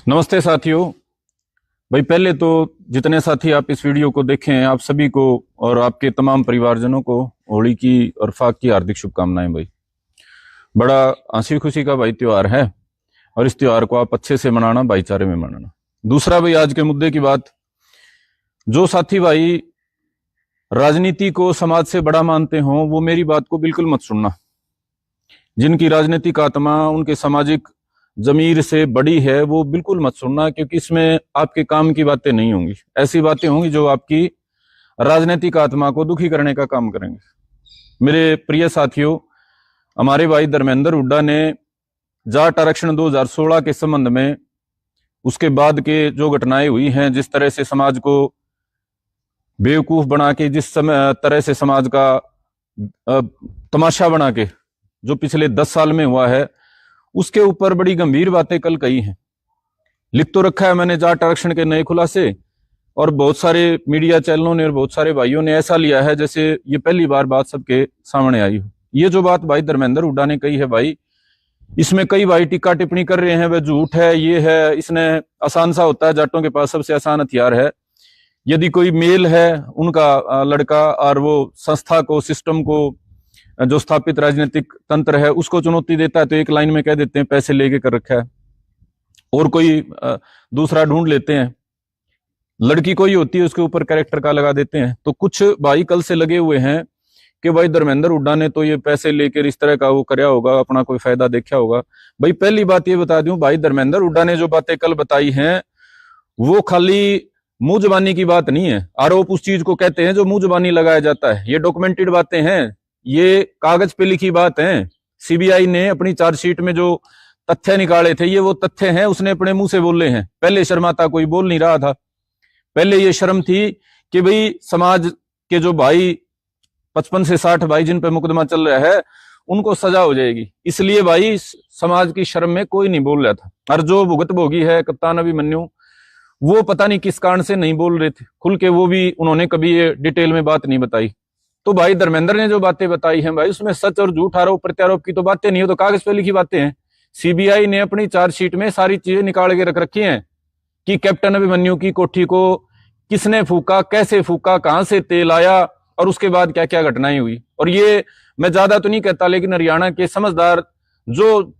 नमस्ते साथियों। भाई पहले तो जितने साथी आप इस वीडियो को देखें, आप सभी को और आपके तमाम परिवारजनों को होली की और फाग की हार्दिक शुभकामनाएं। भाई बड़ा हंसी खुशी का भाई त्योहार है और इस त्योहार को आप अच्छे से मनाना, भाईचारे में मनाना। दूसरा भाई, आज के मुद्दे की बात, जो साथी भाई राजनीति को समाज से बड़ा मानते हों वो मेरी बात को बिल्कुल मत सुनना। जिनकी राजनीतिक आत्मा उनके सामाजिक जमीर से बड़ी है वो बिल्कुल मत सुनना, क्योंकि इसमें आपके काम की बातें नहीं होंगी। ऐसी बातें होंगी जो आपकी राजनीतिक आत्मा को दुखी करने का काम करेंगे। मेरे प्रिय साथियों, हमारे भाई धर्मेंद्र हुड्डा ने जाट आरक्षण 2016 के संबंध में, उसके बाद के जो घटनाएं हुई हैं, जिस तरह से समाज को बेवकूफ बना के, जिस समय तरह से समाज का तमाशा बना के जो पिछले 10 साल में हुआ है, उसके ऊपर बड़ी गंभीर बातें कल कही हैं। लिख तो रखा है मैंने जाट आरक्षण के नए खुलासे, और बहुत सारे मीडिया चैनलों ने और बहुत सारे भाइयों ने ऐसा लिया है जैसे ये पहली बार बात सबके सामने आई हो। ये जो बात भाई धर्मेंद्र हुड्डा ने कही है, भाई इसमें कई भाई टीका टिप्पणी कर रहे हैं वह झूठ है, ये है, इसने आसान सा होता है, जाटों के पास सबसे आसान हथियार है। यदि कोई मेल है उनका लड़का और वो संस्था को, सिस्टम को, जो स्थापित राजनीतिक तंत्र है उसको चुनौती देता है, तो एक लाइन में कह देते हैं पैसे लेके कर रखा है, और कोई दूसरा ढूंढ लेते हैं। लड़की कोई होती है उसके ऊपर कैरेक्टर का लगा देते हैं। तो कुछ भाई कल से लगे हुए हैं कि भाई धर्मेंद्र हुड्डा ने तो ये पैसे लेकर इस तरह का वो कराया होगा, अपना कोई फायदा देखा होगा। भाई पहली बात ये बता दूं, भाई धर्मेंद्र हुड्डा ने जो बातें कल बताई हैं वो खाली मुंह जुबानी की बात नहीं है। आरोप उस चीज को कहते हैं जो मुंह जुबानी लगाया जाता है। ये डॉक्यूमेंटेड बातें हैं, ये कागज पे लिखी बात है। सीबीआई ने अपनी चार्जशीट में जो तथ्य निकाले थे, ये वो तथ्य हैं, उसने अपने मुंह से बोले हैं। पहले शर्माता कोई बोल नहीं रहा था। पहले ये शर्म थी कि भाई समाज के जो भाई 55 से 60 भाई जिन पे मुकदमा चल रहा है उनको सजा हो जाएगी, इसलिए भाई समाज की शर्म में कोई नहीं बोल रहा था। और जो भुगत भोगी है कप्तान अभिमन्यु, वो पता नहीं किस कारण से नहीं बोल रहे थे खुल के, वो भी उन्होंने कभी ये डिटेल में बात नहीं बताई। तो भाई धर्मेंद्र ने जो बातें बताई हैं भाई, उसमें सच और झूठ, आरोप प्रत्यारोप की तो बातें नहीं हो, तो कागज पे लिखी बातें हैं। सीबीआई ने अपनी चार्जशीट में सारी चीजें निकाल के रख रखी हैं कि कैप्टन अभिमन्यु की कोठी को किसने फूका, कैसे फूका, कहां से तेल आया, और उसके बाद क्या क्या घटनाएं हुई। और ये मैं ज्यादा तो नहीं कहता, लेकिन हरियाणा के समझदार जो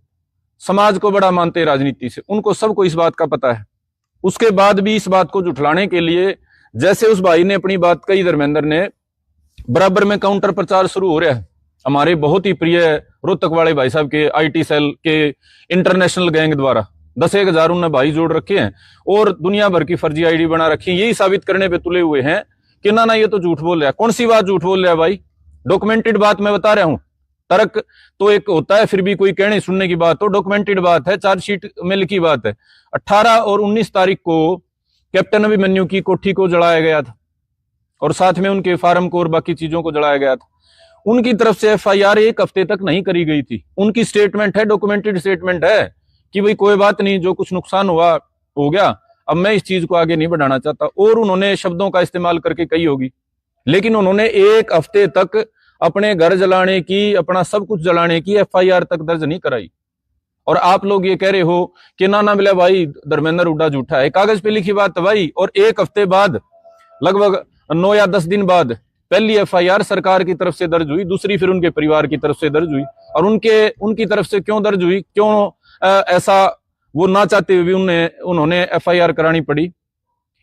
समाज को बड़ा मानते हैं राजनीति से, उनको सबको इस बात का पता है। उसके बाद भी इस बात को झुठलाने के लिए, जैसे उस भाई ने अपनी बात कही धर्मेंद्र ने, बराबर में काउंटर प्रचार शुरू हो रहा है। हमारे बहुत ही प्रिय रोहतक वाले भाई साहब के आईटी सेल के इंटरनेशनल गैंग द्वारा 10,000 उन्होंने भाई जोड़ रखे हैं और दुनिया भर की फर्जी आईडी बना रखी है। यही साबित करने पे तुले हुए हैं कि ना ये तो झूठ बोल रहा है। कौन सी बात झूठ बोल रहा है भाई? डॉक्यूमेंटेड बात मैं बता रहा हूं। तर्क तो एक होता है, फिर भी कोई कहने सुनने की बात हो, डॉक्यूमेंटेड बात है, चार्जशीट में लिखी बात है। 18 और 19 तारीख को कैप्टन अभिमन्यु की कोठी को जलाया गया था और साथ में उनके फार्म को और बाकी चीजों को जलाया गया था। उनकी तरफ से एफआईआर एक हफ्ते तक नहीं करी गई थी। उनकी स्टेटमेंट है, डॉक्यूमेंटेड स्टेटमेंट है कि भाई कोई बात नहीं, जो कुछ नुकसान हुआ हो गया, अब मैं इस चीज को आगे नहीं बढ़ाना चाहता। और उन्होंने शब्दों का इस्तेमाल करके कही होगी, लेकिन उन्होंने एक हफ्ते तक अपने घर जलाने की, अपना सब कुछ जलाने की एफआईआर तक दर्ज नहीं कराई। और आप लोग ये कह रहे हो कि ना मिला भाई धर्मेंद्र हुड्डा झूठा है। कागज पे लिखी बात है भाई। और एक हफ्ते बाद, लगभग 9 या 10 दिन बाद, पहली एफआईआर सरकार की तरफ से दर्ज हुई, दूसरी फिर उनके परिवार की तरफ से दर्ज हुई। और उनकी तरफ से क्यों दर्ज हुई, क्यों ऐसा वो ना चाहते हुए भी उन्होंने एफआईआर करानी पड़ी?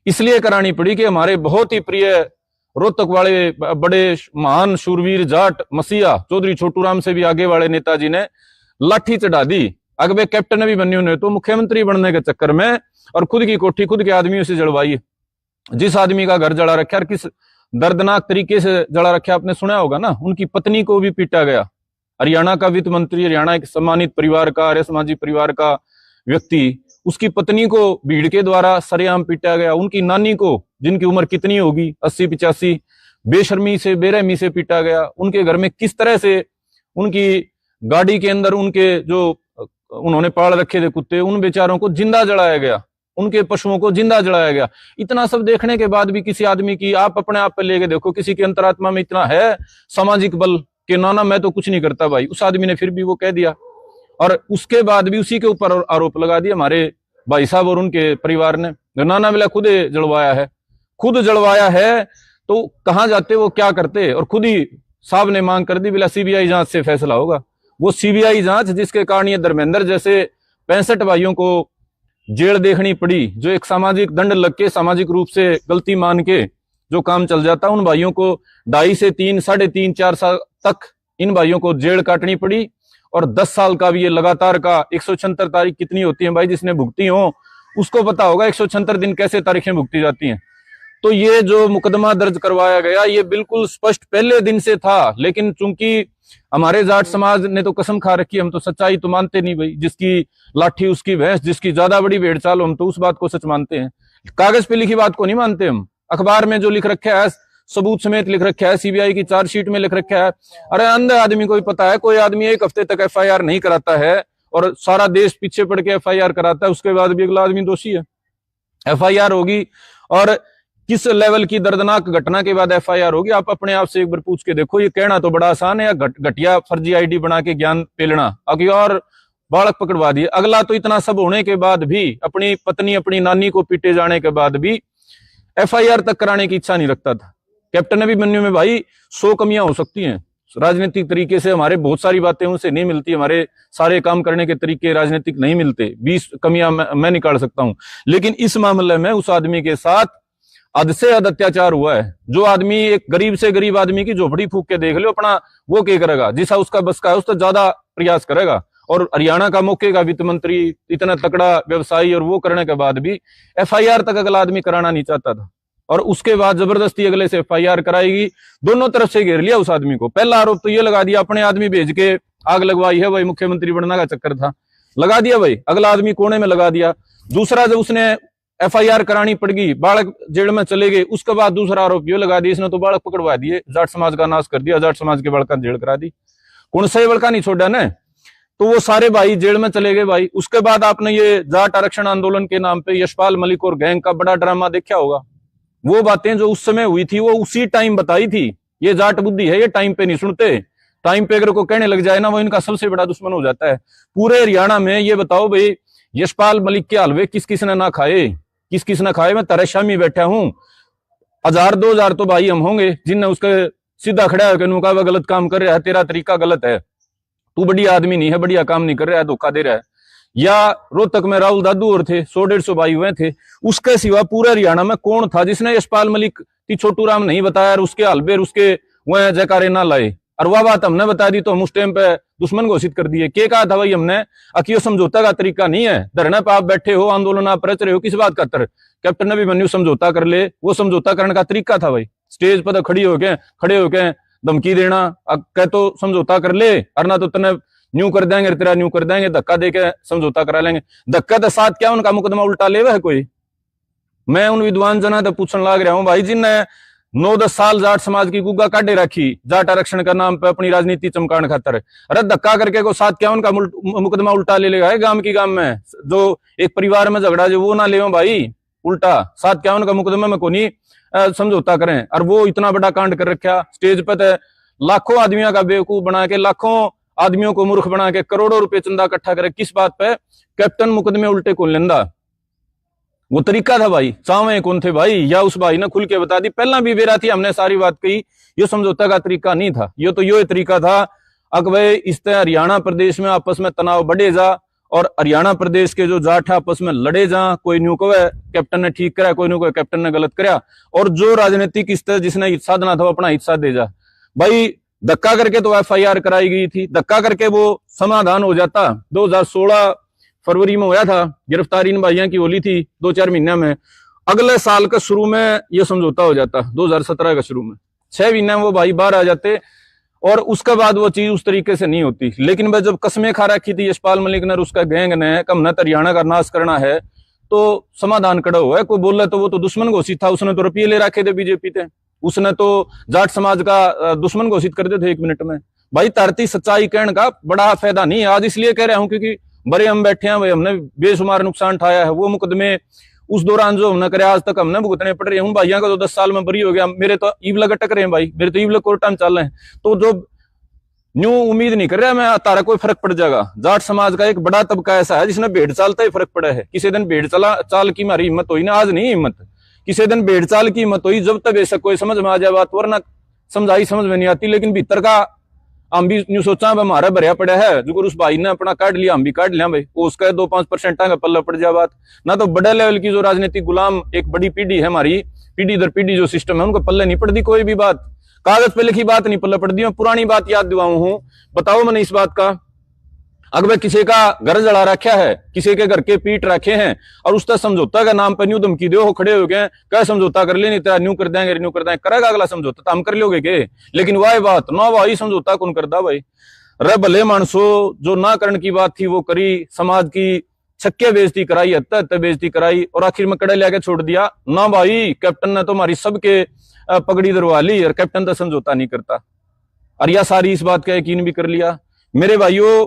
इसलिए करानी पड़ी कि हमारे बहुत ही प्रिय रोहतक वाले बड़े महान शूरवीर जाट मसीहा चौधरी छोटू राम से भी आगे वाले नेताजी ने लाठी चढ़ा दी। अगबे कैप्टन अभिमन्यु ने तो मुख्यमंत्री बनने के चक्कर में और खुद की कोठी खुद के आदमियों से जलवाई। जिस आदमी का घर जला रखा है, किस दर्दनाक तरीके से जला रखा, आपने सुना होगा ना। उनकी पत्नी को भी पीटा गया। हरियाणा का वित्त मंत्री, हरियाणा एक सम्मानित परिवार का, आर्य समाजी परिवार का व्यक्ति, उसकी पत्नी को भीड़ के द्वारा सरेआम पीटा गया। उनकी नानी को, जिनकी उम्र कितनी होगी, 80-85, बेशर्मी से, बेरहमी से पीटा गया। उनके घर में किस तरह से उनकी गाड़ी के अंदर उनके जो उन्होंने पाल रखे थे कुत्ते, उन बेचारों को जिंदा जलाया गया, उनके पशुओं को जिंदा जलाया गया। इतना सब देखने के बाद भी किसी आदमी की, आप अपने आप पे लेके देखो, किसी की अंतरात्मा में इतना है सामाजिक बल कि ना मैं तो कुछ नहीं करता भाई। उस आदमी ने फिर भी वो कह दिया, और उसके बाद भी उसी के ऊपर आरोप लगा दिया। हमारे भाई साहब और उनके परिवार ने। नाना बिला खुद जलवाया है तो कहां जाते, वो क्या करते, और खुद ही साहब ने मांग कर दी बिला सीबीआई जांच से फैसला होगा। वो सीबीआई जांच जिसके कारण ये धर्मेंद्र जैसे 65 भाइयों को जेल देखनी पड़ी, जो एक सामाजिक दंड लग के सामाजिक रूप से गलती मान के जो काम चल जाता, उन भाइयों को 2.5 से 3, 3.5, 4 साल तक इन भाइयों को जेल काटनी पड़ी। और 10 साल का भी ये लगातार का 176 तारीख कितनी होती है भाई, जिसने भुगती हो उसको पता होगा 176 दिन कैसे तारीखें भुगती जाती हैं। तो ये जो मुकदमा दर्ज करवाया गया ये बिल्कुल स्पष्ट पहले दिन से था, लेकिन चूंकि हमारे जाट समाज ने तो कसम खा रखी, हम तो सच्चाई तो मानते नहीं भाई, जिसकी लाठी उसकी भैंस, जिसकी ज्यादा बड़ी भेड़ चाल, हम तो उस बात को सच मानते हैं, कागज पे लिखी बात को नहीं मानते हम। अखबार में जो लिख रखा है सबूत समेत लिख रखा है, सीबीआई की चार्जशीट में लिख रखा है। अरे अंधे आदमी को भी पता है, कोई आदमी 1 हफ्ते तक एफआईआर नहीं कराता है और सारा देश पीछे पड़ के एफआईआर कराता है, उसके बाद भी अगला आदमी दोषी है। एफआईआर होगी और किस लेवल की दर्दनाक घटना के बाद एफआईआर होगी, आप अपने आप से एक बार पूछ के देखो। ये कहना तो बड़ा आसान है, या घटिया फर्जी आईडी बना के ज्ञान पेलना, अभी और बालक पकड़वा दिए। अगला तो इतना सब होने के बाद भी, अपनी पत्नी अपनी नानी को पीटे जाने के बाद भी एफआईआर तक कराने की इच्छा नहीं रखता था। कैप्टन अभिमन्यु में भाई 100 कमियां हो सकती हैं, राजनीतिक तरीके से हमारे बहुत सारी बातें उनसे नहीं मिलती, हमारे सारे काम करने के तरीके राजनीतिक नहीं मिलते, 20 कमियां मैं निकाल सकता हूं, लेकिन इस मामले में उस आदमी के साथ हद से हद अत्याचार हुआ है। जो आदमी एक गरीब से गरीब आदमी की झोपड़ी फूक के देख लो अपना, वो क्या करेगा, जिसा उसका बस का है उससे ज्यादा प्रयास करेगा। और हरियाणा का मौके का वित्त मंत्री, इतना तकड़ा व्यवसायी, और वो करने के बाद भी एफआईआर तक अगला आदमी कराना नहीं चाहता था, और उसके बाद जबरदस्ती अगले से एफआईआर कराएगी। दोनों तरफ से घेर लिया उस आदमी को। पहला आरोप तो ये लगा दिया, अपने आदमी भेज के आग लगवाई है, वही मुख्यमंत्री बनने का चक्कर था, लगा दिया भाई, अगला आदमी कोने में लगा दिया। दूसरा, जब उसने एफआईआर करानी पड़ गई, बालक जेल में चले गए, उसके बाद दूसरा आरोप ये लगा दिया, इसने तो बालक पकड़वा दिए, जाट समाज का नाश कर दिया, जाट समाज के बालक जेल करा दी, कौन सा बड़का नहीं छोड़ा ना। तो वो सारे भाई जेल में चले गए भाई। उसके बाद आपने ये जाट आरक्षण आंदोलन के नाम पे यशपाल मलिक और गैंग का बड़ा ड्रामा देखा होगा। वो बातें जो उस समय हुई थी वो उसी टाइम बताई थी। ये जाट बुद्धि है, ये टाइम पे नहीं सुनते, टाइम पे अगर को कहने लग जाए ना, वो इनका सबसे बड़ा दुश्मन हो जाता है। पूरे हरियाणा में ये बताओ भाई, यशपाल मलिक के हलवे किस किस ने ना खाए, किस किस ने खाए। मैं तरेशा में बैठा हूं, 1000-2000 तो भाई हम होंगे जिनने उसके सीधा खड़ा होकर उनका वह गलत काम कर रहा है, तेरा तरीका गलत है, तू बढ़िया आदमी नहीं है, बढ़िया काम नहीं कर रहा है, धोखा दे रहा है। या रोहतक में राहुल दादू और थे, 100-150 भाई हुए थे। उसके सिवा पूरे हरियाणा में कौन था जिसने यशपाल मलिक की छोटू राम नहीं बताया और उसके हलबे उसके वह जयकारे ना लाए। और वह बात हमने बता दी तो हम उस टाइम पे दुश्मन घोषित कर दिए। क्या कहा था भाई हमने, अकियो समझौता का तरीका नहीं है, धरने पे आप बैठे हो, आंदोलन आप रच रहे हो, किस बात का तर कैप्टन अभिमन्यु समझौता कर ले, वो समझौता करने का तरीका था भाई। स्टेज पर तो खड़े होके धमकी देना, कह तो समझौता कर ले, और ना तो तने न्यू कर देंगे, तेरा न्यू कर देंगे, धक्का देके समझौता करा लेंगे। धक्का तो साथ क्या उनका मुकदमा उल्टा ले है कोई। मैं उन विद्वान जना तो पूछने लग रहा हूं भाई, जिनने 9-10 साल जाट समाज की गुग्गा काटे रखी जाट आरक्षण का नाम पे अपनी राजनीति चमकाने खातर, अरे धक्का करके को साथ क्या उनका मुकदमा उल्टा ले लेगा गांव की गांव में, जो एक परिवार में झगड़ा जो वो ना ले भाई उल्टा, साथ क्या उनका मुकदमा में को नहीं समझौता करें। और वो इतना बड़ा कांड कर रखा, स्टेज पर तो लाखों आदमियों का बेवकूफ बना के, लाखों आदमियों को मूर्ख बना के करोड़ों रुपए चंदा इकट्ठा करे, किस बात पे, कैप्टन मुकदमे उल्टे कौन लेंदा। वो तरीका था भाई, चावे कौन थे भाई, या उस भाई ने खुल के बता दी, पहला भी बेरा थी, हमने सारी बात कही, ये समझौता का तरीका नहीं था, ये तो यो तरीका था अक भाई इस तरह हरियाणा प्रदेश में आपस में तनाव बढ़े जा और हरियाणा प्रदेश के जो जाट है आपस में लड़े जा, कोई न्यू कहे कैप्टन ने ठीक करा, कोई न्यू कहे कैप्टन ने गलत करा, और जो राजनीतिक इस तरह जिसने हिस्सा देना था वो अपना हिस्सा दे जा भाई। धक्का करके तो एफआईआर कराई गई थी, धक्का करके वो समाधान हो जाता। 2016 फरवरी में हुआ था, गिरफ्तारी इन भाइयों की होली थी 2-4 महीने में, अगले साल के शुरू में ये समझौता हो जाता, 2017 के शुरू में 6 महीने में वो भाई बाहर आ जाते, और उसके बाद वो चीज उस तरीके से नहीं होती। लेकिन भाई जब कस्में खा रखी थी यशपाल मलिक ने, उसका गैंग ने, कम न हरियाणा का नाश करना है, तो समाधान कड़ा हुआ है। कोई बोल रहा तो वो तो दुश्मन घोषित था, उसने तो रुपये ले रखे थे बीजेपी थे, उसने तो जाट समाज का दुश्मन घोषित कर देते 1 मिनट में। भाई धरती सच्चाई कहने का बड़ा फायदा नहीं है, आज इसलिए कह रहा हूं क्योंकि बड़े हम बैठे हैं भाई, हमने बेशुमार नुकसान उठाया है। वो मुकदमे उस दौरान जो हमने करे आज तक हमने भुगतने पड़ रहे हैं। उन भाइयों का तो 10 साल में बरी हो गया, मेरे तो ईवला का टक रहे हैं भाई, मेरे तो ईवला कोर्टा में चल रहे हैं। तो जो न्यू उम्मीद नहीं कर रहा मैं तारा कोई फर्क पड़ जाएगा। जाट समाज का एक बड़ा तबका ऐसा है जिसने भेड़ चालता ही फर्क पड़ा है। किसी दिन भेड़ चाल की हमारी हिम्मत हुई ना, आज नहीं हिम्मत, किसी दिन भेड़ चाल की हिम्मत हुई, जब तक बेशक कोई समझ में आ जाए बात, वरना समझाई समझ में नहीं आती। लेकिन भीतर का हम भी न्यू सोचा हमारा भरिया पड़ा है, जो उस भाई ने अपना काट लिया हम भी काट लिया भाई, उसका 2-5% का पल्ला पड़ जाए बात ना। तो बड़े लेवल की जो राजनीतिक गुलाम एक बड़ी पीढ़ी है हमारी, पीढ़ी दर पीढ़ी जो सिस्टम है, उनको पल्ले नहीं पड़ती कोई भी बात, कागज पे लिखी बात नहीं पल्ले पड़ती। मैं पुरानी बात याद दिलाऊं हूं, बताओ मैंने इस बात का, अगर किसी का घर जला रखा है, किसी के घर के पीट रखे हैं और उसका समझौता का नाम पर न्यू धमकी दो, हो खड़े हो गए क्या समझौता कर ले, नहीं तेरा न्यू कर देंगे न्यू कर देंगे, करेगा अगला समझौता तो हम कर लोगे के, लेकिन वह बात ना वही समझौता कौन करदा भाई। रे भले मानसो जो ना करने की बात थी वो करी, समाज की छक्के बेइज्जती कराई, हत्या बेइज्जती कराई और आखिर में कड़े लेके छोड़ दिया ना भाई। कैप्टन ने तो हमारी सबके पगड़ी दरवा ली और कैप्टन तो समझौता नहीं करता, और यह सारी इस बात का यकीन भी कर लिया। मेरे भाइयों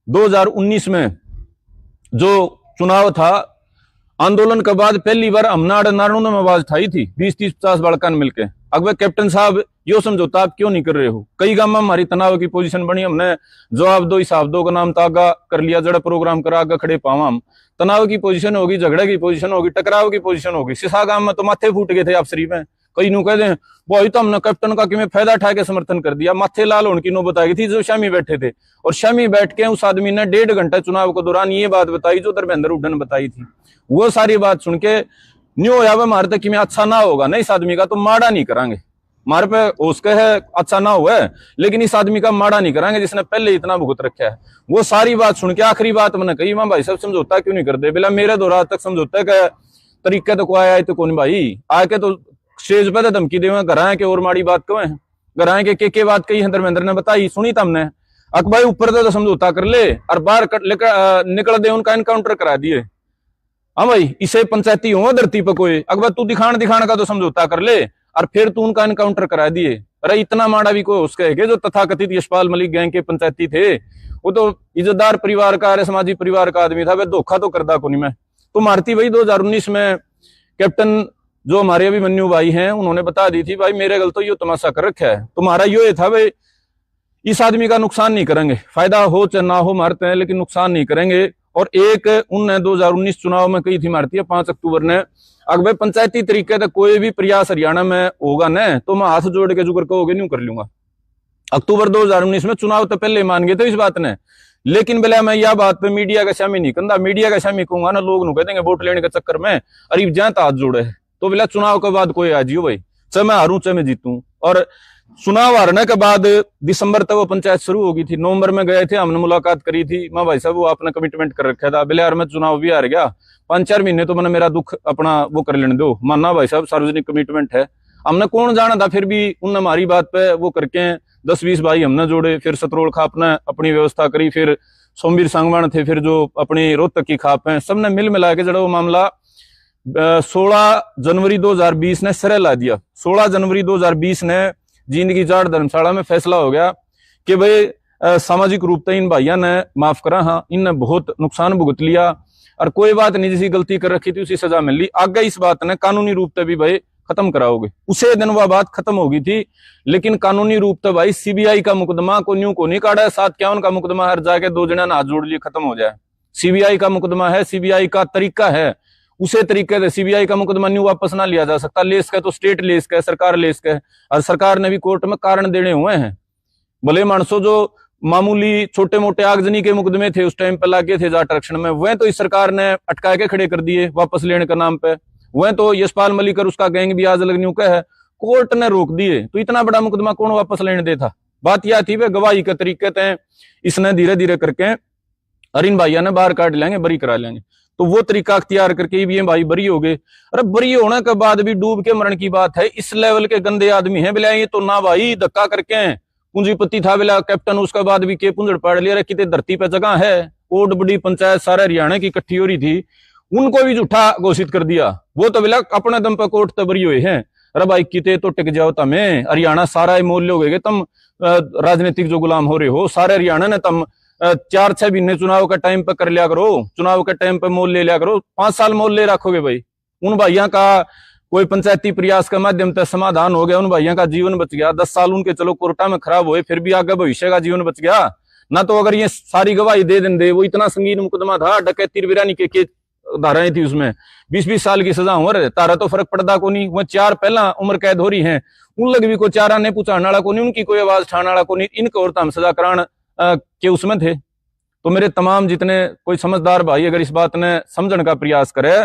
2019 में जो चुनाव था, आंदोलन के बाद पहली बार हमने नारायण में आवाज उठाई थी 20-30-50 बालकान मिलके, अकबर कैप्टन साहब यो समझौता आप क्यों नहीं कर रहे हो। कई गांव में हमारी तनाव की पोजीशन बनी, हमने जवाब दो हिसाब दो का नाम तागा कर लिया, जड़ा प्रोग्राम करा आगे खड़े पावा हम, तनाव की पोजीशन होगी, झगड़े की पोजीशन होगी, टकराव की पोजीशन होगी। सिसा गांव में तो माथे फूट गए थे आप शरीफ में, कई नु कहते हैं भाई तो हमने कैप्टन का कि फायदा उठा के समर्थन कर दिया, माथे लाल होने की नौबत आ गई थी जो शामी बैठे थे। और शामी बैठ के उस आदमी ने 1.5 घंटा चुनाव के दौरान ये बात बताई जो धर्मेंद्र हुड्डा ने बताई थी। वो सारी बात सुन के न्यू होया मारे तक कि मैं अच्छा ना होगा ना इस आदमी का तो माड़ा नहीं करांगे, मारे पे उसके है अच्छा ना हुआ है, लेकिन इस आदमी का माड़ा नहीं करांगे जिसने पहले इतना भुगत रखा है। वो सारी बात सुन के आखिरी बात मैंने कही, मैं भाई साहब समझौता क्यों नहीं कर दे, बोला मेरे दौरान तक समझौता का तरीका तो को आया तो कौन भाई, आके तो स्टेज पे धमकी देवे घर के और माड़ी बात क्यों है, घर के बात कही है धर्मेंद्र ने बताई सुनी तमने, अक भाई ऊपर तो समझौता कर ले और बाहर निकल दे, उनका एनकाउंटर करा दिए। हाँ भाई इसे पंचायती हुआ धरती पर कोई, अकबर तू दिखान का तो समझौता कर ले और फिर तू उनका एनकाउंटर करा दिए। अरे इतना माड़ा भी कोई उसके है जो तथाकथित यशपाल मलिक गैंग के पंचायती थे, वो तो इज्जतदार परिवार का समाजी परिवार का आदमी था, वह धोखा तो करदा को नहीं। मैं तो मारती भाई 2019 में कैप्टन जो हमारे अभिमन्यु भाई हैं उन्होंने बता दी थी भाई मेरे गल तो यो तमाशा कर रखा है, तुम्हारा यो था भाई इस आदमी का नुकसान नहीं करेंगे, फायदा हो चाहे ना हो मारते हैं लेकिन नुकसान नहीं करेंगे। और एक उनने 2019 चुनाव में कही थी मारती है 5 अक्टूबर ने, अगर पंचायती तरीके से कोई भी प्रयास हरियाणा में होगा न तो मैं हाथ जोड़ के जुगर कहोगे नहीं कर लूंगा। अक्टूबर 2019 में चुनाव तो पहले मान गए थे इस बात ने, लेकिन बोला मैं यह बात पे मीडिया का शामी नहीं कहूंगा, मीडिया का शामी कहूंगा ना लोग कह देंगे वोट लेने के चक्कर में अरे जहाँ हाथ जोड़े है, तो बोला चुनाव के बाद कोई आजियो भाई, चाहे मैं हारूं चाहे मैं जीतूं। और चुनाव हारने के बाद दिसंबर तक वो पंचायत शुरू हो गई थी, नवंबर में गए थे, हमने मुलाकात करी थी, मां भाई साहब वो आपने कमिटमेंट कर रखा था, बोले यार मैं चुनाव भी हार गया 5-4 महीने तो मैंने मेरा दुख अपना वो कर लेने दो, मानना भाई साहब सार्वजनिक कमिटमेंट है। हमने कौन जाना था, फिर भी उनने हमारी बात पे वो करके 10-20 भाई हमने जोड़े, फिर सतरोल खाप ने अपनी व्यवस्था करी, फिर सोमवीर सांगवान थे, फिर जो अपनी रोहतक की खाप है, सबने मिल मिला के जड़ा वो मामला 16 जनवरी 2020 ने सिरे ला दिया। 16 जनवरी 2020 ने जिंदगी जाट धर्मशाला में फैसला हो गया कि भाई सामाजिक रूप से इन भाइयों ने माफ करा, हाँ इनने बहुत नुकसान भुगत लिया और कोई बात नहीं, जैसी गलती कर रखी थी उसी सजा मिल ली, आगे इस बात ने कानूनी रूप से भी भाई खत्म कराओगे। उसे दिन वह बात खत्म हो गई थी, लेकिन कानूनी रूप से भाई सीबीआई का मुकदमा को न्यू को नहीं काटा है, 751 का मुकदमा हर जाके 2 जना हाथ जोड़ लिए खत्म हो जाए। सीबीआई का मुकदमा है, सीबीआई का तरीका है, उसे तरीके से सीबीआई का मुकदमा न्यू वापस ना लिया जा सकता। लेस का तो स्टेट लेस का है, सरकार लेस का है, और सरकार ने भी कोर्ट में कारण देने हुए हैं। भले मानसो जो मामूली छोटे मोटे आगजनी के मुकदमे थे उस टाइम पे लागे थे जाट आरक्षण में, वह तो इस सरकार ने अटका के खड़े कर दिए वापस लेने के नाम पे, वह तो यशपाल मलिक और उसका गैंग भी आज अलग न्यू का है, कोर्ट ने रोक दिए। तो इतना बड़ा मुकदमा कौन वापस लेने देता। बात यह थी वे गवाही के तरीके थे, इसने धीरे धीरे करके अरिन भाइया ने बाहर काट लेंगे, बरी करा लेंगे, तो वो तरीका अख्तियार करके भी भाई बरी हो गए। अरे बरी होने के बाद भी डूब के मरण की बात है, इस लेवल के गंदे आदमी हैं बिला, ये तो ना भाई धक्का करके पूंजीपति था बिला कैप्टन, उसके बाद भी के पुंजड़ पाड़ लिया, कितने धरती पे जगह है, ओड बड़ी पंचायत सारे हरियाणा की इकट्ठी हो रही थी, उनको भी झूठा घोषित कर दिया। वो तो बिला अपने दम पे कोर्ट तबरी हुए हैं। अरे भाई किते तो टिक जाओ तमें, हरियाणा सारा मोल लोगे तुम, राजनीतिक जो गुलाम हो रहे हो सारे हरियाणा ने तुम 4-6 महीने चुनाव का टाइम पे कर लिया करो, चुनाव के टाइम पे मोल ले लिया करो, 5 साल मोल ले रखोगे भाई। उन भाइयों का कोई पंचायती प्रयास के माध्यम से समाधान हो गया, उन भाइयों का जीवन बच गया। 10 साल उनके चलो कोर्टा में खराब हुए, फिर भी आगे भविष्य का जीवन बच गया ना। तो अगर ये सारी गवाही दे देंगे, वो इतना संगीन मुकदमा था, डकैती बिरानी के धाराएं थी, उसमें 20-20 साल की सजा उम्र, तारा तो फर्क पड़ता को नहीं। वह 4 पहला उम्र कैद हो रही है, उन लग भी को 4 आने पूछाने वाला को नहीं, उनकी कोई आवाज उठाने वाला को नहीं, इनको और हम सजा करान के उसमें थे। तो मेरे तमाम जितने कोई समझदार भाई अगर इस बात ने समझने का प्रयास करे,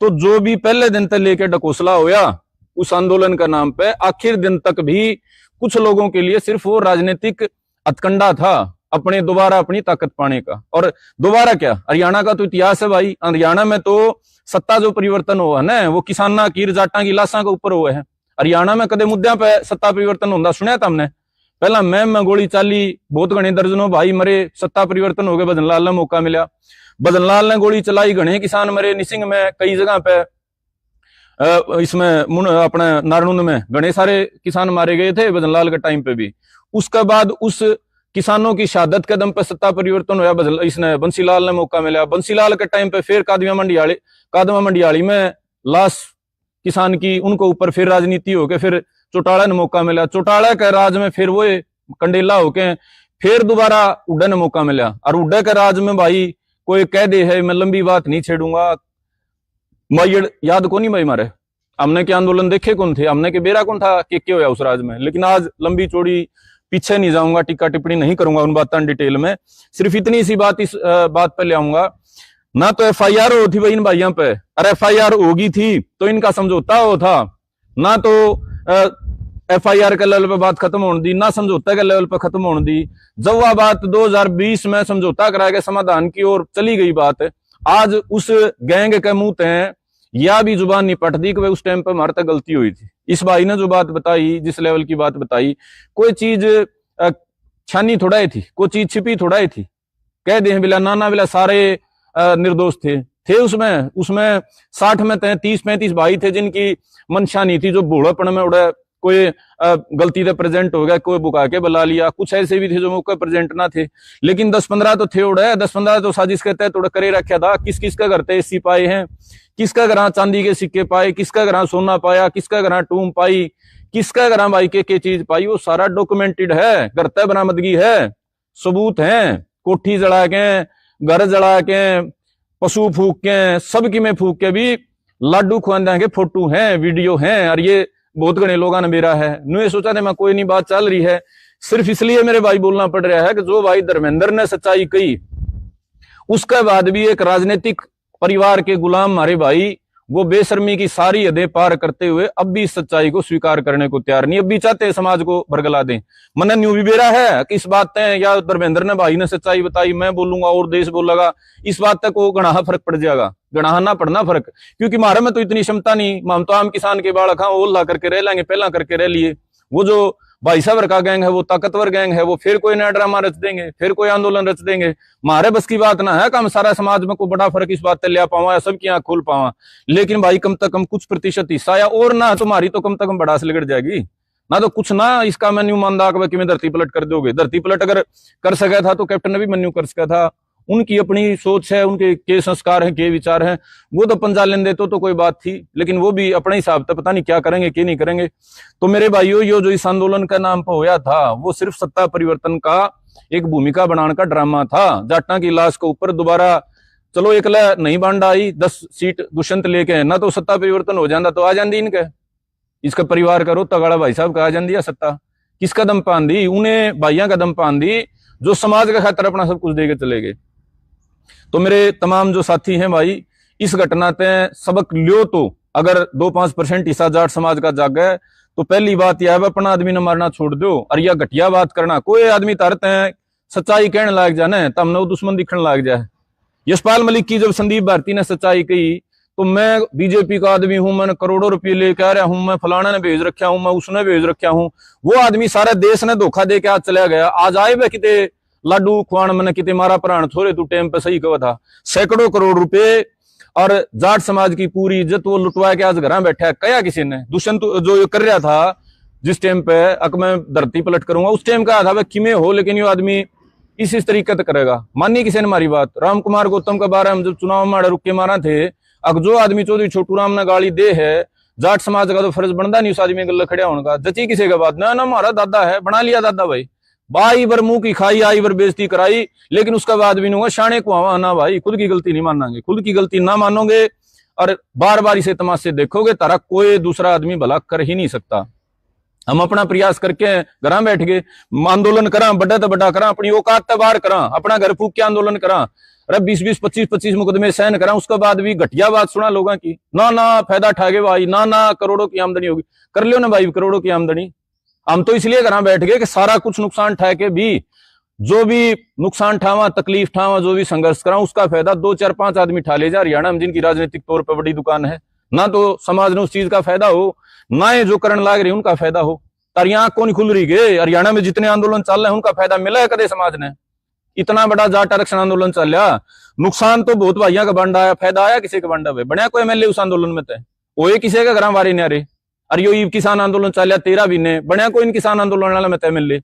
तो जो भी पहले दिन तक लेके ढकोसला होया उस आंदोलन का नाम पे, आखिर दिन तक भी कुछ लोगों के लिए सिर्फ वो राजनीतिक हथकंडा था अपने दोबारा अपनी ताकत पाने का। और दोबारा क्या, हरियाणा का तो इतिहास है भाई। हरियाणा में तो सत्ता जो परिवर्तन हुआ ना, वो किसाना की जाटा की लाशा के ऊपर हुए हैं। हरियाणा में कदे मुद्दों पे सत्ता परिवर्तन होता सुना था हमने? पहला मैम में गोली चाली, बहुत घने दर्जनों भाई मरे, सत्ता परिवर्तन हो गया, भजनलाल ने मौका मिला, भजनलाल ने गोली चलाई, घने किसान मरे। निसिंग में कई जगह पे, इसमें अपने नारनूंद में घने सारे किसान मारे गए थे भजनलाल के टाइम पे भी। उसके बाद उस किसानों की शहादत के दम पे सत्ता परिवर्तन होया, इसने बंसीलाल ने मौका मिला। बंसीलाल के टाइम पे फिर कादमा मंडियाली में लाश किसान की, उनको ऊपर फिर राजनीति होके फिर चौटाला ने मौका मिला। चौटाला के राज में फिर वो कंडेला होके फिर दोबारा उड्डा ने मौका मिला। और उड्डा के राज में भाई कोई कह दे है, मैं लंबी बात नहीं छेड़ूंगा, माइड याद को नहीं भाई मारे, हमने के आंदोलन देखे कौन थे, हमने के बेरा कौन था, के होया उस राज में। लेकिन आज लंबी चौड़ी पीछे नहीं जाऊंगा, टिक्का टिप्पणी नहीं करूंगा उन बातों डिटेल में, सिर्फ इतनी सी बात इस बात पर ले आऊंगा। ना तो FIR हो थी भाई इन भाइयों पे, अरे FIR होगी थी तो इनका समझौता हो था, ना तो FIR के लेवल पे बात खत्म होने दी, ना समझौता के लेवल पे खत्म होने दी। जब वह बात 2020 में समझौता करा के समाधान की ओर चली गई बात, आज उस गैंग के मुंह ते या भी जुबान नहीं पट दी कि उस टाइम पे हमारे तक गलती हुई थी। इस भाई ने जो बात बताई, जिस लेवल की बात बताई, कोई चीज छानी थोड़ा ही थी, कोई चीज छिपी थोड़ा ही थी। कह दे बिला नाना बिला सारे निर्दोष थे उसमें 60 में 30-35 भाई थे जिनकी मंशा नहीं थी, जो बूढ़ापन में उड़ा कोई गलती से प्रेजेंट हो गया, कोई बुका के बुला लिया। कुछ ऐसे भी थे जो मौके प्रेजेंट ना थे, लेकिन 10-15 तो थे उड़े, 10-15 तो साजिश के तहत उड़ा करे रखा था। किसका घर थे एसी पाए हैं, किसका घर चांदी के सिक्के पाए, किसका घर सोना पाया, किसका घर टूम पाई, किसका घर भाई के चीज पाई, वो सारा डॉक्यूमेंटेड है, घर तय बरामदगी है, सबूत है। कोठी जला के, घर जला के, पशु फूक के, सबकी में फूक के भी लाडू खुआंदा के फोटो है, वीडियो है। और ये बहुत घने लोगों ने मेरा है नु ये सोचा था मैं कोई नहीं बात चल रही है, सिर्फ इसलिए मेरे भाई बोलना पड़ रहा है कि जो भाई धर्मेंद्र ने सच्चाई कही, उसके बाद भी एक राजनीतिक परिवार के गुलाम हमारे भाई वो बेशर्मी की सारी हदें पार करते हुए अब भी इस सच्चाई को स्वीकार करने को तैयार नहीं, अब भी चाहते हैं समाज को भरगला दें। मन न्यू भी बेरा है कि इस बात तय या धर्मेंद्र ने भाई ने सच्चाई बताई, मैं बोलूंगा और देश बोलेगा, इस बात तक वो गणाहा फर्क पड़ जाएगा, गणाहा ना पड़ना फर्क, क्योंकि हमारे में तो इतनी क्षमता नहीं। हम तो आम किसान के बाल खा ओल्ला करके रह लेंगे, पहला करके रह लिए। वो जो भाई साहब का गैंग है, वो ताकतवर गैंग है, वो फिर कोई नया ड्रामा रच देंगे, फिर कोई आंदोलन रच देंगे। हमारे बस की बात ना है कि हम सारा समाज में कोई बड़ा फर्क इस बात से ले पावा या सबकी आंख खोल पावा, लेकिन भाई कम से कम कुछ प्रतिशत हिस्सा या और ना तुम्हारी तो कम से कम बड़ास लिगड़ जाएगी ना, तो कुछ ना इसका मैं न्यू मानदा कि मैं धरती पलट कर दोगे। धरती पलट अगर कर सका था तो कैप्टन ने भी मन्यू कर सका था, उनकी अपनी सोच है, उनके के संस्कार हैं, के विचार हैं, वो तो पंजा लेन देते तो कोई बात थी, लेकिन वो भी अपने हिसाब से पता नहीं क्या करेंगे क्या नहीं करेंगे। तो मेरे भाइयों, ये जो इस आंदोलन का नाम पर होया था वो सिर्फ सत्ता परिवर्तन का एक भूमिका बनाने का ड्रामा था। जाटा की लाश के ऊपर दोबारा चलो एकला नहीं बांड आई, 10 सीट दुष्यंत लेके ना तो सत्ता परिवर्तन हो जाता तो आ जाती इनके, इसका परिवार करो तगाड़ा भाई साहब का आ जाती है सत्ता। किसका दम पान दी? उन्हें भाइयों का दम पान दी जो समाज का खातर अपना सब कुछ देके चले गए। तो मेरे तमाम जो साथी हैं भाई, इस घटना से सबक लियो, तो अगर 2-5% हिस्सा जाट समाज का जाग है तो पहली बात यह है अपना आदमी ने मारना छोड़ दो। और यह घटिया बात करना, कोई आदमी तारते हैं सच्चाई कहने लाग जाने तब न दुश्मन दिखने लाग जाए। यशपाल मलिक की जब संदीप भारती ने सच्चाई कही तो मैं बीजेपी का आदमी हूं, मैंने करोड़ों रुपये लेके आ रहा हूं, मैं फलाना ने भेज रखा हूं, मैं उसने भेज रखा हूं, वो आदमी सारे देश ने धोखा दे के आज चला गया। आज आए वे किते लाडू खुआन मैंने किते मारा प्राण थोड़े तू टाइम पे सही कहा था, सैकड़ों करोड़ रुपए और जाट समाज की पूरी इज्जत वो लुटवा के आज घर बैठा है। कया किसी ने दुष्यंत जो कर रहा था जिस टाइम पे अक मैं धरती पलट करूंगा, उस टाइम कहा था वह किमे हो, लेकिन ये आदमी इस तरीके से करेगा। मानी किसी ने हमारी बात? राम कुमार गौतम के बारे में जब चुनाव में रुक के मारा थे, अब जो आदमी चौधरी छोटू राम ने गाली दे है, जाट समाज का तो फर्ज बनता नहीं उस आदमी गल खड़िया होने का। जची किसी का बात ना, हमारा दादा है, बना लिया दादा भाई, बाई बार मुंह की खाई, आई बार बेइज्जती कराई, लेकिन उसका बाद भी नहीं शाने को आवा ना भाई, खुद की गलती नहीं मानेंगे, खुद की गलती ना मानोगे और बार बार इसे तमाशे देखोगे, तारा कोई दूसरा आदमी भला कर ही नहीं सकता। हम अपना प्रयास करके घर बैठ गए, आंदोलन करा, बड़ा तो बड़ा करा, अपनी औकात तो बाहर करा, अपना घर फूक के आंदोलन करा, अरे 20-20, 25-25 मुकदमे सहन करा, उसके बाद भी घटिया बात सुना लोगों की, ना ना फायदा ठागे भाई, ना ना करोड़ों की आमदनी होगी, कर लियो ना भाई करोड़ों की आमदनी। हम तो इसलिए घर बैठ गए कि सारा कुछ नुकसान ठा के भी, जो भी नुकसान ठावा, तकलीफ ठावा, जो भी संघर्ष करा, उसका फायदा 2, 4, 5 आदमी ठा ले जा। हरियाणा में जिनकी राजनीतिक तौर पर बड़ी दुकान है, ना तो समाज ने उस चीज का फायदा हो, ना ये जो करण लाग रही उनका फायदा हो। तारी आंख कौन खुल रही है? हरियाणा में जितने आंदोलन चल रहे हैं उनका फायदा मिला है कदे समाज ने? इतना बड़ा जाट आरक्षण आंदोलन चल रहा, नुकसान तो बहुत भाइयों का बंडा आया, फायदा आया किसी का बंडा भाई? बनया कोई एमएलए उस आंदोलन में? वो किसी का घर वारे न्यारे। अरे यो किसान आंदोलन चल रहा 13 महीने, बनया कोई इन किसान आंदोलन वाला में एमएलए?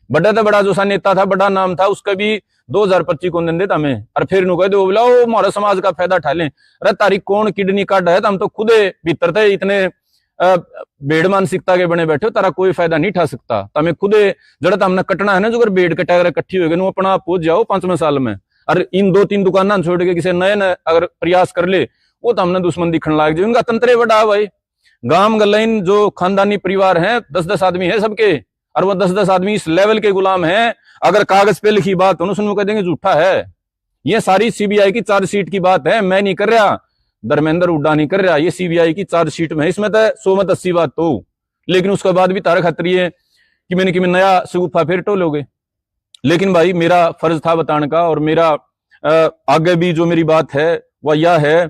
बड़ा तो बड़ा जो सा नेता था, बड़ा नाम था, उसका भी 2025 को देता हमें, और फिर नु कह दो बोला वो हमारा समाज का फायदा ठा लें। अरे तारी कौन किडनी काट है? हम तो खुद भीतर थे इतने बेड़ मानसिकता के बने बैठे हो, तारा कोई फायदा नहीं ठा सकता। तमें खुद जड़ा हमने कटना है ना, जो अगर बेड़ कटा अगर इकट्ठी हो गए अपना पहुंच जाओ 5वें साल में, और इन 2-3 दुकान छोड़ के किसी नए न अगर प्रयास कर ले, वो तो हमने दुश्मन दिखने लाग जाए। उनका तंत्र बड़ा भाई, गांव गलाइन जो खानदानी परिवार है, 10-10 आदमी है सबके, और वो 10-10 आदमी इस लेवल के गुलाम हैं। अगर कागज पे लिखी बात हो सुनो कह देंगे झूठा है। ये सारी सीबीआई की चार्जशीट की बात है, मैं नहीं कर रहा, धर्मेंद्र हुड्डा नहीं कर रहा, ये सीबीआई की चार्जशीट में है। इसमें तो 100 में 80 बात तो, लेकिन उसके बाद भी तारा खतरी है कि मैंने कि नया सगुफा फिर टोलोगे। लेकिन भाई मेरा फर्ज था बताने का, और मेरा आगे भी जो मेरी बात है वह यह है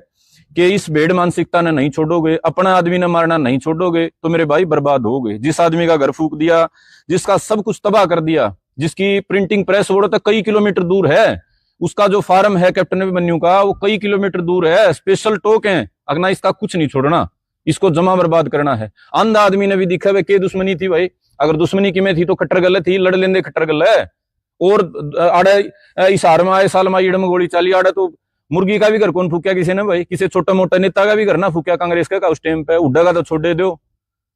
कि इस भेड़ मानसिकता ने नहीं छोड़ोगे, अपना आदमी ने मारना नहीं छोड़ोगे तो मेरे भाई बर्बाद हो गए। जिस आदमी का घर फूक दिया, जिसका सब कुछ तबाह कर दिया, जिसकी प्रिंटिंग प्रेस वो तक कई किलोमीटर दूर है, उसका जो फार्म है कैप्टन अभिमन्यु का वो कई किलोमीटर दूर है, स्पेशल टोक है, अगना इसका कुछ नहीं छोड़ना, इसको जमा बर्बाद करना है। अंधा आदमी ने भी दिखा वे के दुश्मनी थी भाई, अगर दुश्मनी की में थी तो खट्टर गल थी, लड़ लेंदे खट्टर गल है। और आड़े इस हार में आए साल में ईड़ में गोली चाली, आड़े तो मुर्गी का भी घर कौन फूकिया किसी ने भाई, किसी छोटा मोटा नेता का भी घर ना फूकिया कांग्रेस का उस टाइम पे, उड्डा का तो छोड़े दो,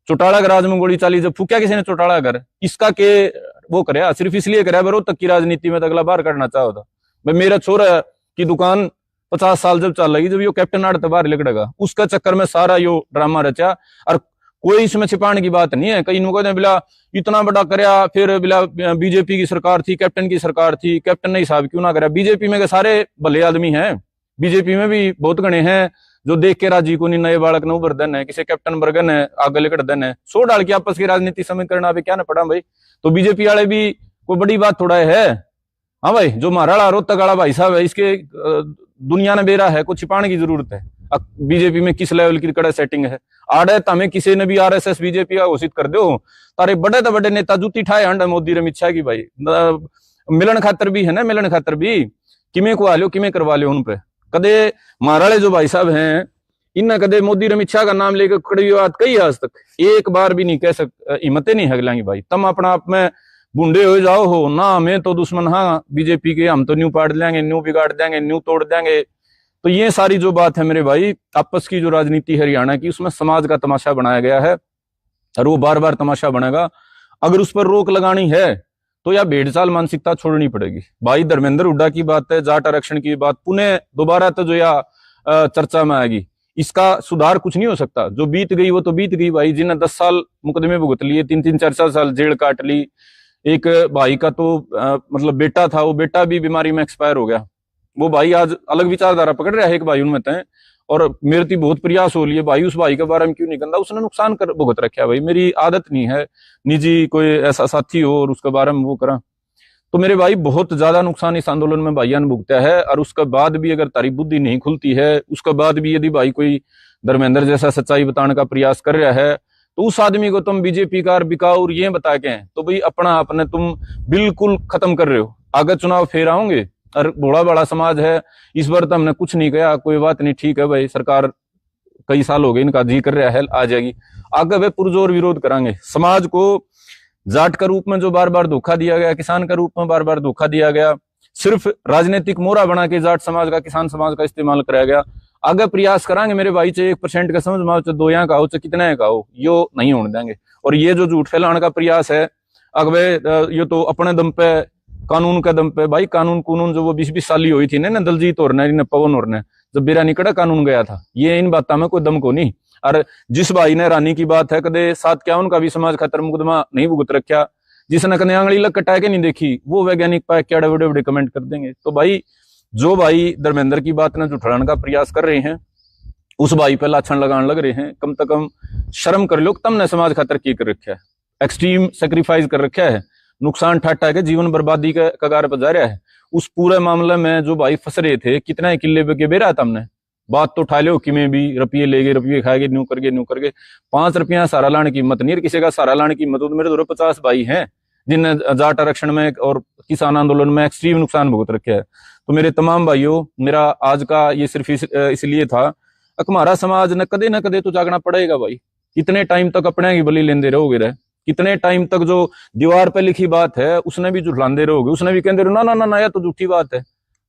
चौटाला का राज में गोली चाली जब फूकिया किसी ने चौटाला घर, इसका के वो करे सिर्फ इसलिए करे बरो तक की राजनीति में अगला बार करना चाहो था भाई। मेरा छोरा की दुकान 50 साल जब चल रही, जब यो कैप्टन आड़ बाहर लिकड़ेगा, उसका चक्कर में सारा यो ड्रामा रचा, और कोई इसमें छिपाने की बात नहीं है। कई लोग कहते हैं बिला इतना बड़ा करया, फिर बिला बीजेपी की सरकार थी, कैप्टन की सरकार थी, कैप्टन ने हिसाब क्यों ना करा? बीजेपी में के सारे भले आदमी हैं, बीजेपी में भी बहुत गणे हैं जो देख के राजी को नहीं, नए बालक न उभर देन है, किसी कैप्टन बर्गन है आगे लिकड़ देन है, 100 डाल के आपस की राजनीति समय करना अभी क्या ना पड़ा भाई। तो बीजेपी वाले भी कोई बड़ी बात थोड़ा है। हाँ भाई, जो महाराणा रोहतक वाला भाई साहब है, इसके दुनिया ने बेरा है, कुछ छिपाने की जरूरत है बीजेपी में किस लेवल की कड़ा सेटिंग है। आड़े तमें किसी ने भी आरएसएस बीजेपी का घोषित कर दो, तारे बड़े तो बड़े नेता जूती ठाए हंड मोदी अमित शाह की भाई, मिलन खातर भी है ना, मिलन खातर भी किमें को आलो किमें करवा लो उन पे। कदे महाराणे जो भाई साहब हैं, इन कदे मोदी अमित शाह का नाम लेकर खड़ी बात कही आज तक एक बार भी नहीं कह सकते, हिम्मतें नहीं हगलांगी भाई। तम अपना आप में बूढ़े हो जाओ हो ना, हमें तो दुश्मन हाँ बीजेपी के, हम तो न्यू पाड़ देंगे, न्यू बिगाड़ देंगे, न्यू तोड़ देंगे। तो ये सारी जो बात है मेरे भाई, आपस की जो राजनीति है हरियाणा की, उसमें समाज का तमाशा बनाया गया है, और वो बार बार तमाशा बनेगा। अगर उस पर रोक लगानी है तो या भेड़चाल मानसिकता छोड़नी पड़ेगी भाई। धर्मेंद्र हुड्डा की बात है, जाट आरक्षण की बात पुनः दोबारा तो जो या चर्चा में आएगी, इसका सुधार कुछ नहीं हो सकता। जो बीत गई वो तो बीत गई भाई। जिन्हें 10 साल मुकदमे भुगत लिए, 3-3, 4-4 साल जेल काट ली। एक भाई का तो मतलब बेटा था, वो बेटा भी बीमारी में एक्सपायर हो गया। वो भाई आज अलग विचारधारा पकड़ रहा है, एक भाई उनमें तय, और मेरे तो बहुत प्रयास हो लिए भाई उस भाई के बारे में क्यों नहीं कहता, उसने नुकसान कर भुगत रखा भाई। मेरी आदत नहीं है निजी कोई ऐसा साथी हो और उसके बारे में वो करा, तो मेरे भाई बहुत ज्यादा नुकसान इस आंदोलन में भाइयों ने भुगता है। और उसके बाद भी अगर तारी बुद्धि नहीं खुलती है, उसके बाद भी यदि भाई कोई धर्मेंद्र जैसा सच्चाई बताने का प्रयास कर रहा है, तो उस आदमी को तुम बीजेपी का बिकाऊ और ये बता के हैं तो भाई अपना आपने तुम बिल्कुल खत्म कर रहे हो। आगे चुनाव फिर आओगे और बड़ा बड़ा समाज है, इस बार तो हमने कुछ नहीं कहा, कोई बात नहीं, ठीक है भाई, सरकार कई साल हो गए इनका जी कर रहा है, आ जाएगी, आगे वे पुरजोर विरोध करांगे। समाज को जाट का रूप में जो बार बार धोखा दिया गया, किसान का रूप में बार बार धोखा दिया गया, सिर्फ राजनीतिक मोहरा बना के जाट समाज का, किसान समाज का इस्तेमाल कराया गया, आगे प्रयास करांगे मेरे भाई, चाहे 1% का समझ में, चाहे 2 यहाँ का हो, चाहे कितना का हो, यो नहीं होने देंगे। और ये जो झूठ फैलाने का प्रयास है अगवे, ये तो अपने दम पे, कानून के दम पे भाई, कानून जो वो 20-20 साल हुई थी ना दलजीत और ने पवन और ने, जब बेरा निकड़ा कानून गया था, ये इन बातों में कोई दम को नहीं। और जिस भाई ने रानी की बात है कदे 751 का भी समाज खातर मुकदमा नहीं भुगत रखा, जिसने कदे आंगली लग कटा के नहीं देखी, वो वैज्ञानिक पाए क्या बड़े बड़े कमेंट कर देंगे। तो भाई जो भाई धर्मेंद्र की बात ने जुठाने का प्रयास कर रहे हैं, उस भाई पे लाछन लगाने लग रहे हैं, कम से कम शर्म कर लो, तुमने समाज खातर की कर रखा है, एक्सट्रीम सेक्रीफाइस कर रखा है, नुकसान ठाटा है, जीवन बर्बादी के कगार पर जा रहा है। उस पूरे मामले में जो भाई फंस रहे थे, कितना किले पे के बेरा था हमने, बात तो उठा लो कि में भी रुपये ले गए, रुपये खाएंगे, न्यू करके 5 रुपया सारा लाने की हिम्मत नहीं, किसी का सारा लाने की हिम्मत। तो मेरे 50 भाई हैं जिन जाट आरक्षण में और किसान आंदोलन में एक्सट्रीम नुकसान भुगत रखे है। तो मेरे तमाम भाइयों, मेरा आज का ये सिर्फ इसलिए था, हमारा समाज न कदे तो जागना पड़ेगा भाई। कितने टाइम तक अपने की बलि लेंदे रहोगे रहे, कितने टाइम तक जो दीवार पे लिखी बात है उसने भी झुठलांदे रहोगे, उसने भी कहते रहो ना ना ना, यह तो झूठी बात है।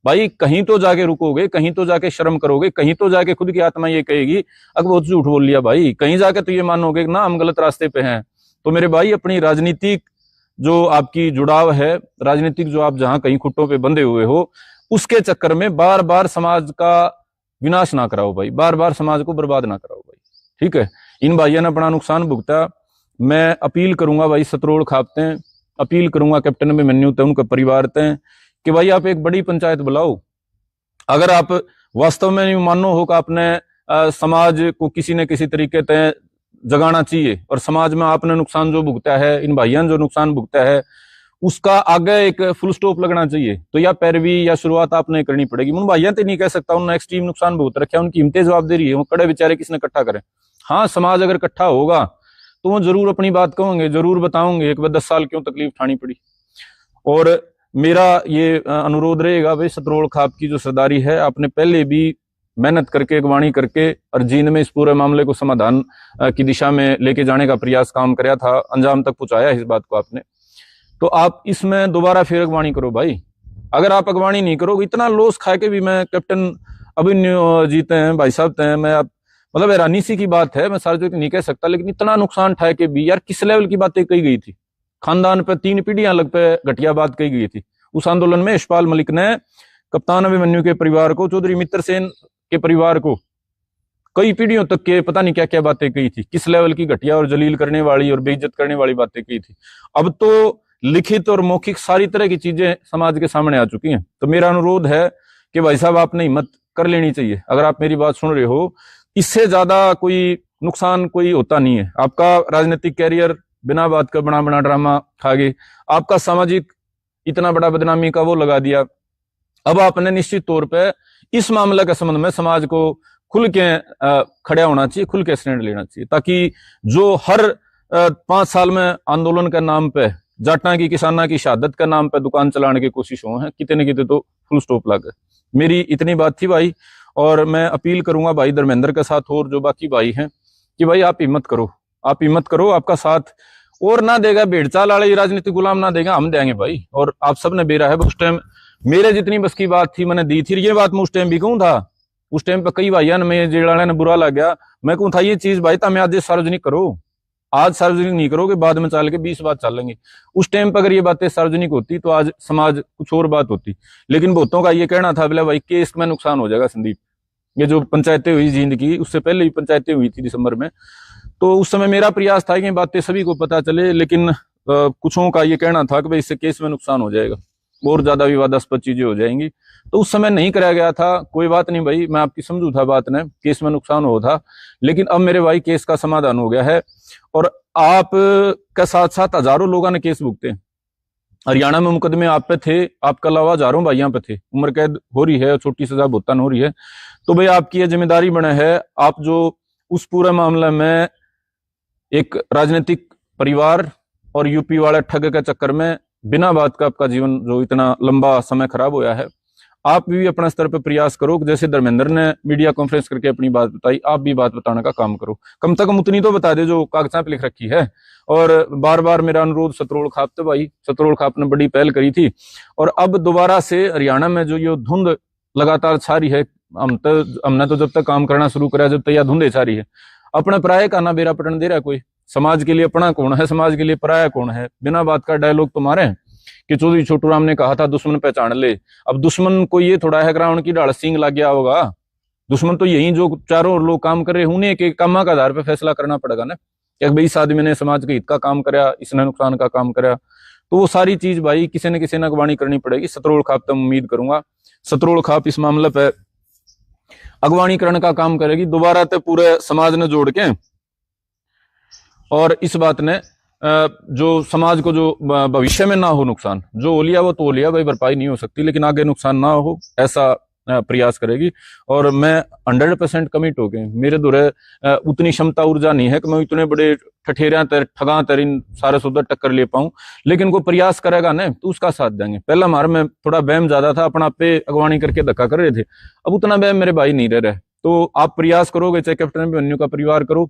भाई कहीं तो जाके रुकोगे, कहीं तो जाके शर्म करोगे, कहीं तो जाके खुद की आत्मा ये कहेगी अगर बहुत झूठ बोल लिया भाई, कहीं जाके तो ये मानोगे ना हम गलत रास्ते पे हैं। तो मेरे भाई, अपनी राजनीतिक जो आपकी जुड़ाव है, राजनीतिक जो आप जहां कहीं खुट्टों पे बंधे हुए हो, उसके चक्कर में बार बार समाज का विनाश ना कराओ भाई, बार बार समाज को बर्बाद ना कराओ भाई, ठीक है। इन भाइयों ने अपना नुकसान भुगता। मैं अपील करूंगा भाई सतरोड़ खापते हैं, अपील करूंगा कैप्टन अभिमन्यु ते उनका परिवार ते कि भाई आप एक बड़ी पंचायत बुलाओ। अगर आप वास्तव में नहीं मानो हो कि आपने समाज को किसी न किसी तरीके से जगाना चाहिए और समाज में आपने नुकसान जो भुगता है, इन भाइयों ने जो नुकसान भुगता है, उसका आगे एक फुल स्टॉप लगना चाहिए, तो या पैरवी या शुरुआत आपने करनी पड़ेगी। उन भाइयों तो नहीं कह सकता, उन्होंने एक्सट्रीम नुकसान भुगत रखे, उनकी हिम्मतें जवाब दे रही है, वो कड़े बेचारे किसने इकट्ठा करें। हाँ, समाज अगर इकट्ठा होगा तो वो जरूर अपनी बात कहोगे, जरूर बताओगे एक बार 10 साल क्यों तकलीफ उठानी पड़ी। और मेरा ये अनुरोध रहेगा भाई, सतरोड़ खाप की जो सरदारी है, आपने पहले भी मेहनत करके, अगवानी करके और जींद में इस पूरे मामले को समाधान की दिशा में लेके जाने का प्रयास काम कराया था, अंजाम तक पहुंचाया इस बात को आपने। तो आप इसमें दोबारा फिर अगवानी करो भाई। अगर आप अगवानी नहीं करोगे, इतना लॉस खा के भी मैं कैप्टन अभिमन्यु जीते हैं भाई साहब हैं, मैं आप मतलब हैरानी सी की बात है, मैं सार्वजनिक नहीं कह सकता, लेकिन इतना नुकसान ठाए के भी यार किस लेवल की बातें कही गई थी, खानदान पे 3 पीढ़ियां लग पे घटिया बात कही गई थी। उस आंदोलन में यशपाल मलिक ने कप्तान अभिमन्यु के परिवार को, चौधरी मित्र सेन के परिवार को कई पीढ़ियों तक के पता नहीं क्या क्या बातें कही थी, किस लेवल की घटिया और जलील करने वाली और बेइज्जत करने वाली बातें कही थी। अब तो लिखित और मौखिक सारी तरह की चीजें समाज के सामने आ चुकी हैं। तो मेरा अनुरोध है कि भाई साहब आपने हिम्मत कर लेनी चाहिए, अगर आप मेरी बात सुन रहे हो, इससे ज्यादा कोई नुकसान कोई होता नहीं है। आपका राजनीतिक कैरियर बिना बात का बना बना ड्रामा खा गए, आपका सामाजिक इतना बड़ा बदनामी का वो लगा दिया। अब आपने निश्चित तौर पे इस मामले के संबंध में समाज को खुल के खड़ा होना चाहिए, खुल के स्टैंड लेना चाहिए, ताकि जो हर 5 साल में आंदोलन के नाम पे, जाटा की किसाना की शहादत के नाम पे दुकान चलाने की कोशिश हो है, कितने न कितने तो फुल स्टॉप लगे। मेरी इतनी बात थी भाई, और मैं अपील करूंगा भाई धर्मेंद्र के साथ और जो बाकी भाई हैं कि भाई आप हिम्मत करो, आप हिम्मत करो, आपका साथ और ना देगा भेड़ चाल वाले राजनीतिक गुलाम ना देगा, हम देंगे भाई। और आप सब ने बेरा है, उस टाइम मेरे जितनी बस की बात थी मैंने दी थी, ये बात मैं उस टाइम भी कहूँ था, उस टाइम पे कई भाइयों ने जेल वाले ने बुरा लग गया, मैं कहूँ था ये चीज भाई तमें आज सार्वजनिक करो, आज सार्वजनिक नहीं करोगे बाद में चल के 20 बात चलेंगे। उस टाइम पर अगर ये बातें सार्वजनिक होती तो आज समाज कुछ और बात होती। लेकिन बहुतों का ये कहना था बोला भाई केस में नुकसान हो जाएगा संदीप, ये जो पंचायतें हुई जींद की, उससे पहले भी पंचायतें हुई थी दिसंबर में, तो उस समय मेरा प्रयास था कि बातें सभी को पता चले, लेकिन कुछों का ये कहना था कि भाई इससे केस में नुकसान हो जाएगा और ज्यादा विवादास्पद चीजें हो जाएंगी, तो उस समय नहीं कराया गया था। कोई बात नहीं भाई, मैं आपकी समझू था बात ने, केस में नुकसान हो था, लेकिन अब मेरे भाई केस का समाधान हो गया है और आप के साथ साथ हजारों लोगों ने केस भुगते। हरियाणा में मुकदमे आप पे थे, आपके अलावा हजारों भाइयों पे थे, उम्र कैद हो रही है, छोटी सजा भुगतान हो रही है। तो भाई आपकी ये जिम्मेदारी बने है, आप जो उस पूरे मामले में एक राजनीतिक परिवार और यूपी वाले ठग के चक्कर में बिना बात का आपका जीवन जो इतना लंबा समय खराब होया है, आप भी अपने स्तर पर प्रयास करो। जैसे धर्मेंद्र ने मीडिया कॉन्फ्रेंस करके अपनी बात बताई, आप भी बात बताने का काम करो, कम से कम उतनी तो बता दे जो कागजात पे लिख रखी है। और बार बार मेरा अनुरोध सतरोड़ खाप तो भाई, सतरोड़ खाप ने बड़ी पहल करी थी और अब दोबारा से हरियाणा में जो ये धुंध लगातार छा रही है, हमने तो जब तक काम करना शुरू करा जब तक यह धुंधे सारी है, अपने पराये का ना बेरा पटन दे रहा कोई। समाज के लिए अपना कौन है, समाज के लिए पराया कौन है। बिना बात का डायलॉग तुम्हारे कि चौधरी छोटू राम ने कहा था दुश्मन पहचान ले। अब दुश्मन को ये थोड़ा है रावण की ढाल सिंग लग गया होगा, दुश्मन तो यही जो चारों लोग काम कर रहे उन्हें के कामा का आधार पर फैसला करना पड़ेगा ना कि भाई इस आदमी ने समाज के हित का काम कराया, इसने नुकसान का काम कराया। तो वो सारी चीज भाई किसी न किसी ने अगवानी करनी पड़ेगी। सतरोल खाप तो उम्मीद करूंगा सतरोल खाप इस मामले पे अगवानी करने का काम करेगी दोबारा तो पूरे समाज ने जोड़ के, और इस बात ने जो समाज को जो भविष्य में ना हो नुकसान, जो हो लिया वो तो हो लिया भाई, भरपाई नहीं हो सकती, लेकिन आगे नुकसान ना हो ऐसा प्रयास करेगी। और मैं 100% कमिट हो गए, मेरे दूर उतनी क्षमता ऊर्जा नहीं है कि मैं इतने बड़े ठठेरिया तर ठगा तर इन सारे सुधर टक्कर ले पाऊं, लेकिन कोई प्रयास करेगा ना तो उसका साथ देंगे। पहला हमारे में थोड़ा बहम ज्यादा था, अपना पे अगवानी करके धक्का कर रहे थे, अब उतना बहम मेरे भाई नहीं रह रहे। तो आप प्रयास करोगे, चाहे कैप्टन अभिमन्यु का परिवार करो,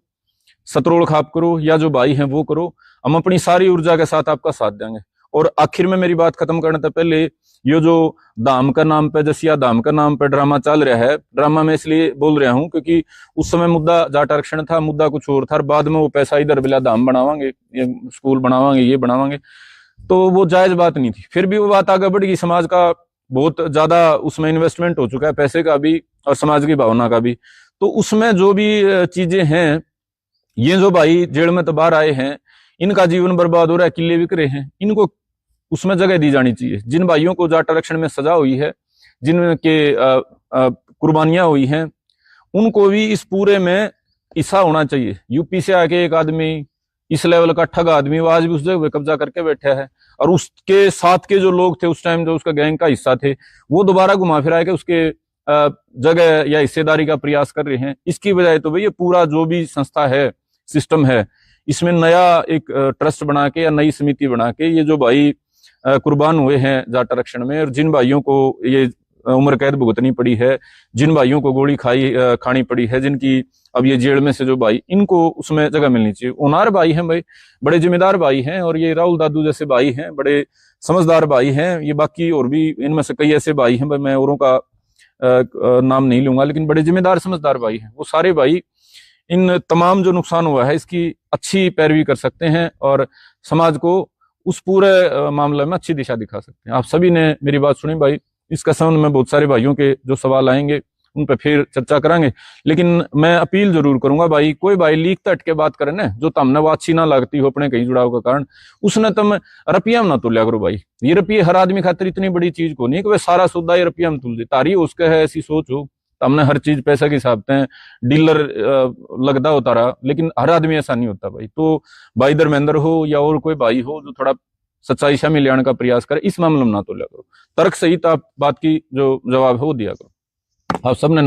सतरोल खाप करो, या जो भाई हैं वो करो, हम अपनी सारी ऊर्जा के साथ आपका साथ देंगे। और आखिर में मेरी बात खत्म करने से पहले, ये जो धाम का नाम पे जसिया धाम का नाम पे ड्रामा चल रहा है, ड्रामा में इसलिए बोल रहा हूं क्योंकि उस समय मुद्दा जाट आरक्षण था, मुद्दा कुछ और था, और बाद में वो पैसा इधर बिला धाम बनावांगे, ये स्कूल बनावांगे, ये बनावांगे, तो वो जायज बात नहीं थी। फिर भी वो बात आगे बढ़ गई, समाज का बहुत ज्यादा उसमें इन्वेस्टमेंट हो चुका है, पैसे का भी और समाज की भावना का भी। तो उसमें जो भी चीजें हैं, ये जो भाई जेल में तो बाहर आए हैं, इनका जीवन बर्बाद हो रहा है, किले बिक रहे हैं, इनको उसमें जगह दी जानी चाहिए। जिन भाइयों को जाट आरक्षण में सजा हुई है, जिनके कुर्बानियां हुई हैं, उनको भी इस पूरे में हिस्सा होना चाहिए। यूपी से आके एक आदमी इस लेवल का ठग आदमी, वो आज भी उस जगह कब्जा करके बैठा है, और उसके साथ के जो लोग थे उस टाइम जो उसका गैंग का हिस्सा थे, वो दोबारा घुमा फिरा के उसके जगह या हिस्सेदारी का प्रयास कर रहे हैं। इसकी बजाय तो भाई ये पूरा जो भी संस्था है, सिस्टम है, इसमें नया एक ट्रस्ट बना के या नई समिति बना के, ये जो भाई कुर्बान हुए हैं जाट आरक्षण में, और जिन भाइयों को ये उम्र कैद भुगतनी पड़ी है, जिन भाइयों को गोली खानी पड़ी है, जिनकी अब ये जेल में से जो भाई, इनको उसमें जगह मिलनी चाहिए। ओनार भाई हैं भाई, बड़े जिम्मेदार भाई हैं, और ये राहुल दादू जैसे भाई हैं, बड़े समझदार भाई हैं। ये बाकी और भी इनमें से कई ऐसे भाई हैं भाई, मैं औरों का नाम नहीं लूंगा, लेकिन बड़े जिम्मेदार समझदार भाई हैं। वो सारे भाई इन तमाम जो नुकसान हुआ है इसकी अच्छी पैरवी कर सकते हैं, और समाज को उस पूरे मामले में अच्छी दिशा दिखा सकते हैं। आप सभी ने मेरी बात सुनी भाई, इसका संबंध में बहुत सारे भाइयों के जो सवाल आएंगे उन पर फिर चर्चा करेंगे, लेकिन मैं अपील जरूर करूंगा भाई, कोई भाई लीक तट के बात करे ना, जो तमने वो अच्छी ना लगती हो अपने कहीं जुड़ाव का कारण, उसने तुम रपिया में ना तुल्या करो भाई। ये रपिये हर आदमी खातिर इतनी बड़ी चीज को नहीं कि वे सारा सौदा ये रपिया में तुल दे, तारी उसके है ऐसी सोच हो, हमने हर चीज पैसा के हिसाब से डीलर लगता होता रहा, लेकिन हर आदमी ऐसा नहीं होता भाई। तो भाई धर्मेंद्र हो या और कोई भाई हो जो थोड़ा सच्चाई शामिल लाने का प्रयास करे, इस मामले में ना तो लिया करो, तर्क सहित आप बात की जो जवाब है वो दिया करो। आप सबने